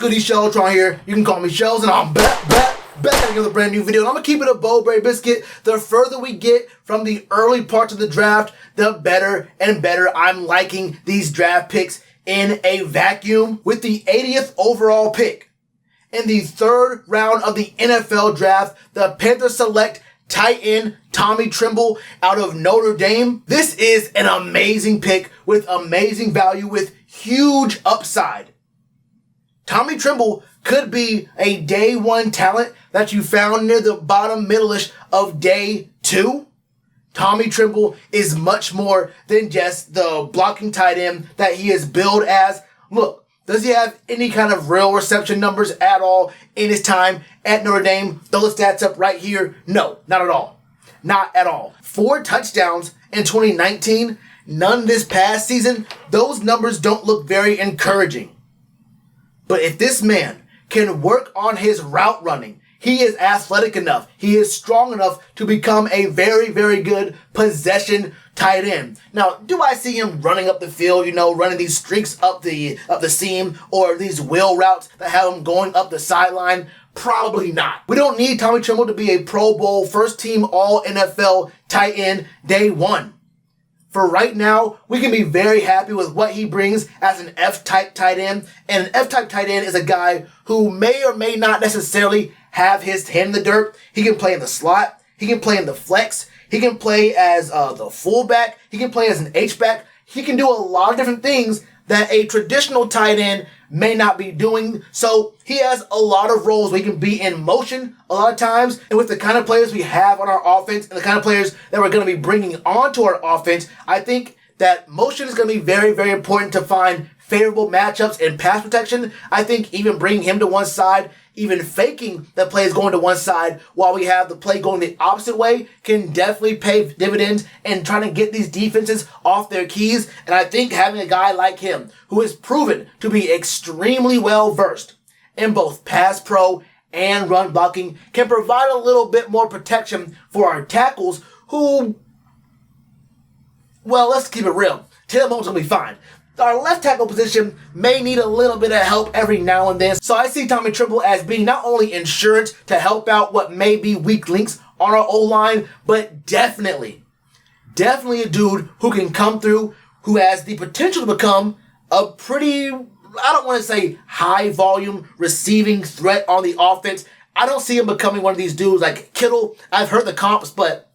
What's good, Shellitronnn here. You can call me Shells, and I'm back at another brand new video. And I'm going to keep it a Bowberry biscuit. The further we get from the early parts of the draft, the better and better I'm liking these draft picks in a vacuum. With the 80th overall pick in the third round of the NFL Draft, the Panthers select tight end Tommy Tremble out of Notre Dame. This is an amazing pick with amazing value, with huge upside. Tommy Tremble could be a day one talent that you found near the bottom middle-ish of day two. Tommy Tremble is much more than just the blocking tight end that he is billed as. Look, does he have any kind of real reception numbers at all in his time at Notre Dame? Those stats up right here. No, not at all. Not at all. 4 touchdowns in 2019, none this past season. Those numbers don't look very encouraging. But if this man can work on his route running, he is athletic enough, he is strong enough to become a very, very good possession tight end. Now, do I see him running up the field, running these streaks up the seam, or these wheel routes that have him going up the sideline? Probably not. We don't need Tommy Tremble to be a Pro Bowl, first team All NFL tight end day one. For right now, we can be very happy with what he brings as an F-type tight end. And an F-type tight end is a guy who may or may not necessarily have his hand in the dirt. He can play in the slot. He can play in the flex. He can play as the fullback. He can play as an H-back. He can do a lot of different things that a traditional tight end may not be doing. So he has a lot of roles where he can be in motion a lot of times. And with the kind of players we have on our offense and the kind of players that we're going to be bringing onto our offense, I think that motion is going to be very, very important to find favorable matchups in pass protection. I think even bringing him to one side, even faking that play is going to one side while we have the play going the opposite way, can definitely pay dividends and trying to get these defenses off their keys. And I think having a guy like him, who is proven to be extremely well versed in both pass pro and run blocking, can provide a little bit more protection for our tackles who, well, let's keep it real. Taylor Moton's going to be fine. Our left tackle position may need a little bit of help every now and then. So I see Tommy Tremble as being not only insurance to help out what may be weak links on our O-line, but definitely a dude who can come through, who has the potential to become a pretty, I don't want to say high volume receiving threat on the offense. I don't see him becoming one of these dudes like Kittle. I've heard the comps, but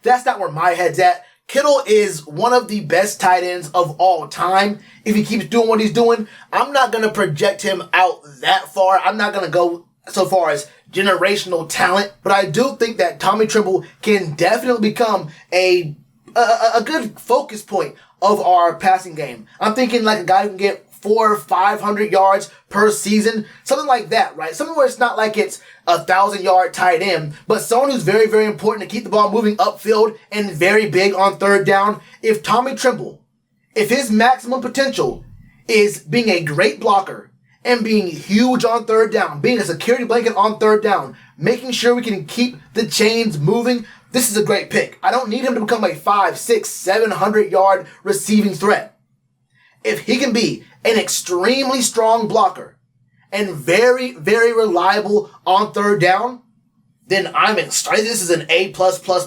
that's not where my head's at. Kittle is one of the best tight ends of all time. If he keeps doing what he's doing, I'm not going to project him out that far. I'm not going to go so far as generational talent. But I do think that Tommy Tremble can definitely become a good focus point of our passing game. I'm thinking like a guy who can get 400 or 500 yards per season, something like that, right? Something where it's not like it's 1,000-yard tight end, but someone who's very, very important to keep the ball moving upfield and very big on third down. If Tommy Tremble, if his maximum potential is being a great blocker and being huge on third down, being a security blanket on third down, making sure we can keep the chains moving, this is a great pick. I don't need him to become a 500, 600, 700-yard receiving threat. If he can be an extremely strong blocker and very, very reliable on third down, then I'm excited. This is an A++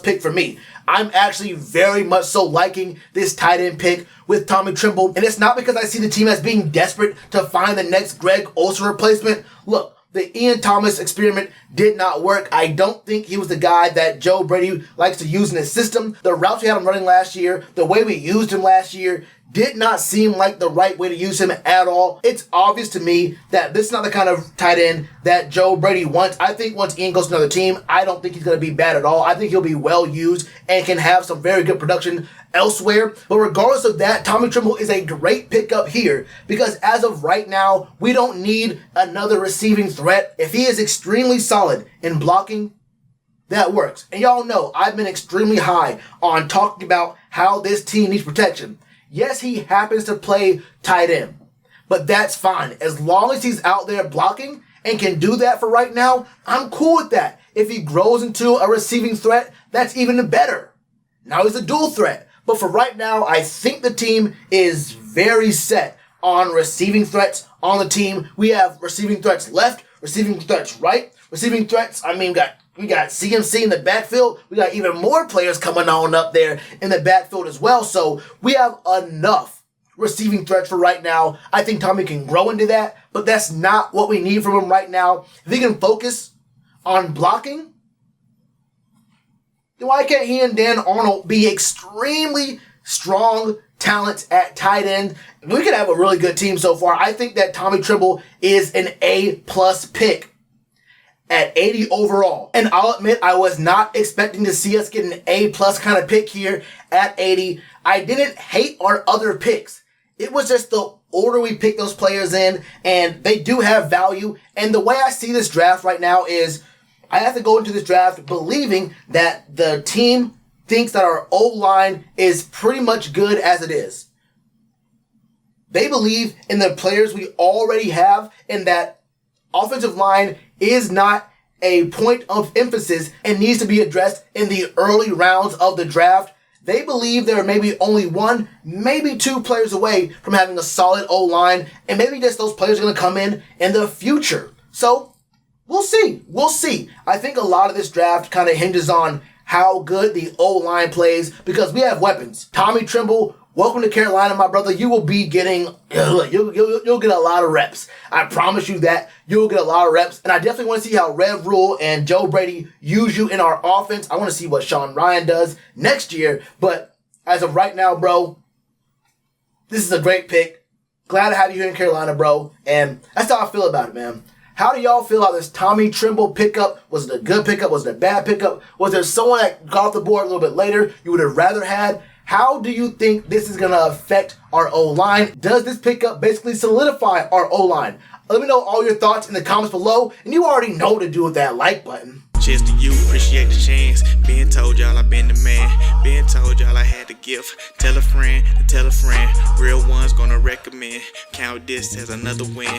pick for me. I'm actually very much so liking this tight end pick with Tommy Tremble. And it's not because I see the team as being desperate to find the next Greg Olsen replacement. Look, the Ian Thomas experiment did not work. I don't think he was the guy that Joe Brady likes to use in his system. The routes we had him running last year, the way we used him last year, did not seem like the right way to use him at all. It's obvious to me that this is not the kind of tight end that Joe Brady wants. I think once Ian goes to another team, I don't think he's going to be bad at all. I think he'll be well used and can have some very good production elsewhere. But regardless of that, Tommy Tremble is a great pickup here because as of right now, we don't need another receiving threat. If he is extremely solid in blocking, that works. And y'all know I've been extremely high on talking about how this team needs protection. Yes, he happens to play tight end, but that's fine. As long as he's out there blocking and can do that for right now, I'm cool with that. If he grows into a receiving threat, that's even better. Now he's a dual threat. But for right now, I think the team is very set on receiving threats on the team. We have receiving threats left, receiving threats right, receiving threats. I mean, we got CMC in the backfield. We got even more players coming on up there in the backfield as well. So we have enough receiving threats for right now. I think Tommy can grow into that, but that's not what we need from him right now. If he can focus on blocking, then why can't he and Dan Arnold be extremely strong talents at tight end? We could have a really good team so far. I think that Tommy Tremble is an A+ pick at 80 overall. And I'll admit, I was not expecting to see us get an A+ kind of pick here at 80. I didn't hate our other picks. It was just the order we picked those players in, and they do have value. And the way I see this draft right now is I have to go into this draft believing that the team thinks that our O-line is pretty much good as it is. They believe in the players we already have, and that offensive line is not a point of emphasis and needs to be addressed in the early rounds of the draft. They believe there are maybe only one, maybe two players away from having a solid O-line, and maybe just those players are going to come in the future. So, we'll see. We'll see. I think a lot of this draft kind of hinges on how good the O-line plays, because we have weapons. Tommy Tremble, welcome to Carolina, my brother. You will be getting, you'll get a lot of reps. I promise you that. You'll get a lot of reps. And I definitely want to see how Rev Rule and Joe Brady use you in our offense. I want to see what Sean Ryan does next year. But as of right now, bro, this is a great pick. Glad to have you here in Carolina, bro. And that's how I feel about it, man. How do y'all feel about this Tommy Tremble pickup? Was it a good pickup? Was it a bad pickup? Was there someone that got off the board a little bit later you would have rather had? How do you think this is going to affect our O-line? Does this pickup basically solidify our O-line? Let me know all your thoughts in the comments below. And you already know what to do with that like button. Cheers to you, appreciate the chance. Being told y'all I been the man. Being told y'all I had the gift. Tell a friend to tell a friend. Real ones gonna recommend. Count this as another win.